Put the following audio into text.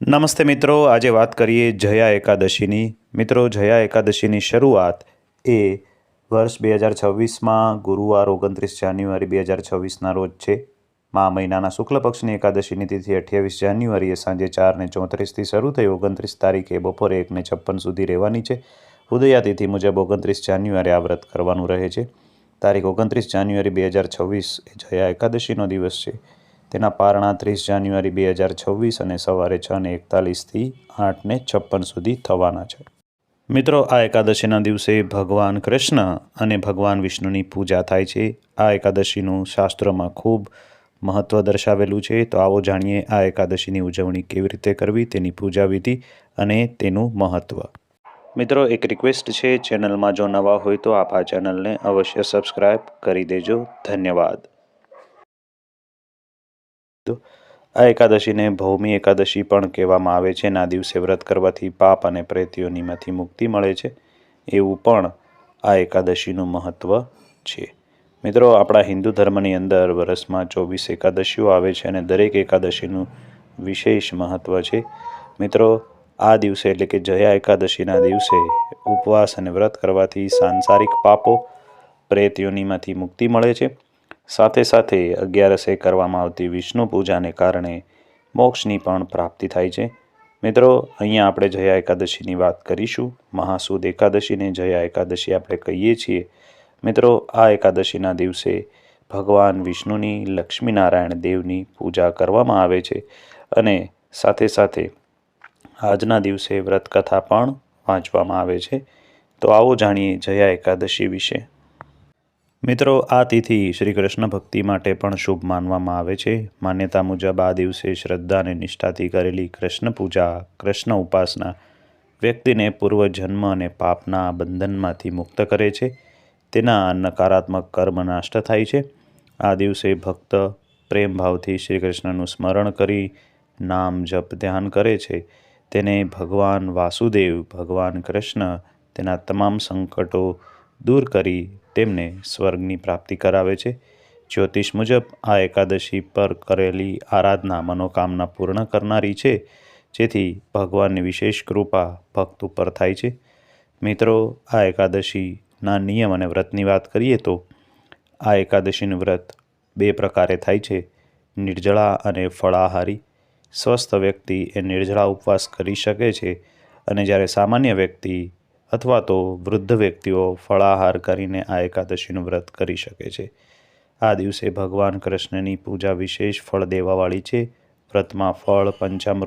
નમસ્તે મિત્રો, આજે વાત કરીએ જયા એકાદશીની. મિત્રો, જયા એકાદશીની શરૂઆત એ વર્ષ 2026માં ગુરુવાર 29 જાન્યુઆરી 2026ના રોજ છે. મા મહિનાના શુક્લ પક્ષની એકાદશીની તિથિ 28 જાન્યુઆરીએ સાંજે 4:34થી શરૂ થઈ 29 તારીખે બપોરે 1:56 સુધી રહેવાની છે. ઉદયાતિથિ મુજબ 29 જાન્યુઆરી આ વ્રત કરવાનું રહે છે. તારીખ 29 જાન્યુઆરી 2026 એ જયા એકાદશીનો દિવસ છે. તેના પારણા 30 જાન્યુઆરી 2026 અને સવારે 6:41થી 8:56 સુધી થવાના છે. મિત્રો, આ એકાદશીના દિવસે ભગવાન કૃષ્ણ અને ભગવાન વિષ્ણુની પૂજા થાય છે. આ એકાદશીનું શાસ્ત્રોમાં ખૂબ મહત્ત્વ દર્શાવેલું છે. તો આવો જાણીએ આ એકાદશીની ઉજવણી કેવી રીતે કરવી, તેની પૂજા વિધિ અને તેનું મહત્ત્વ. મિત્રો, એક રિક્વેસ્ટ છે, ચેનલમાં જો નવા હોય તો આપ આ ચેનલને અવશ્ય સબસ્ક્રાઈબ કરી દેજો. ધન્યવાદ. આ એકાદશીને ભૌમી એકાદશી પણ કહેવામાં આવે છે. આ દિવસે વ્રત કરવાથી પાપ અને પ્રેતયોનીમાંથી મુક્તિ મળે છે, એવું પણ આ એકાદશીનું મહત્ત્વ છે. મિત્રો, આપણા હિન્દુ ધર્મની અંદર વર્ષમાં 24 એકાદશીઓ આવે છે અને દરેક એકાદશીનું વિશેષ મહત્ત્વ છે. મિત્રો, આ દિવસે એટલે કે જયા એકાદશીના દિવસે ઉપવાસ અને વ્રત કરવાથી સાંસારિક પાપો, પ્રેતયોનીમાંથી મુક્તિ મળે છે. સાથે સાથે 11 કરવામાં આવતી વિષ્ણુ પૂજાને કારણે મોક્ષની પણ પ્રાપ્તિ થાય છે. મિત્રો, અહીંયા આપણે જયા એકાદશીની વાત કરીશું. મહાસુદ એકાદશીને જયા એકાદશી આપણે કહીએ છીએ. મિત્રો, આ એકાદશીના દિવસે ભગવાન વિષ્ણુની, લક્ષ્મીનારાયણ દેવની પૂજા કરવામાં આવે છે અને સાથે સાથે આજના દિવસે વ્રતકથા પણ વાંચવામાં આવે છે. તો આવો જાણીએ જયા એકાદશી વિશે. મિત્રો, આ તિથિ શ્રી કૃષ્ણ ભક્તિ માટે પણ શુભ માનવામાં આવે છે. માન્યતા મુજબ આ દિવસે શ્રદ્ધા અને નિષ્ઠાથી કરેલી કૃષ્ણ પૂજા, કૃષ્ણ ઉપાસના વ્યક્તિને પૂર્વજન્મ અને પાપના બંધનમાંથી મુક્ત કરે છે. તેના નકારાત્મક કર્મ નાશ થાય છે. આ દિવસે ભક્ત પ્રેમ ભાવથી શ્રી કૃષ્ણનું સ્મરણ કરી નામ જપ ધ્યાન કરે છે. તેને ભગવાન વાસુદેવ, ભગવાન કૃષ્ણ તેના તમામ સંકટો દૂર કરી તેમને સ્વર્ગની પ્રાપ્તિ કરાવે છે. જ્યોતિષ મુજબ આ એકાદશી પર કરેલી આરાધના મનોકામના પૂર્ણ કરનારી છે, જેથી ભગવાનની વિશેષ કૃપા ભક્ત ઉપર થાય છે. મિત્રો, આ એકાદશીના નિયમ અને વ્રતની વાત કરીએ તો આ એકાદશીનું વ્રત 2 પ્રકારે થાય છે: નિર્જળા અને ફળાહારી. સ્વસ્થ વ્યક્તિ એ નિર્જળા ઉપવાસ કરી શકે છે અને જ્યારે સામાન્ય વ્યક્તિ અથવા તો વૃદ્ધ વ્યક્તિઓ ફળાહાર કરીને આ એકાદશીનું વ્રત કરી શકે છે. આ દિવસે ભગવાન કૃષ્ણની પૂજા વિશેષ ફળ દેવાવાળી છે. વ્રતમાં ફળ, પંચામૃત,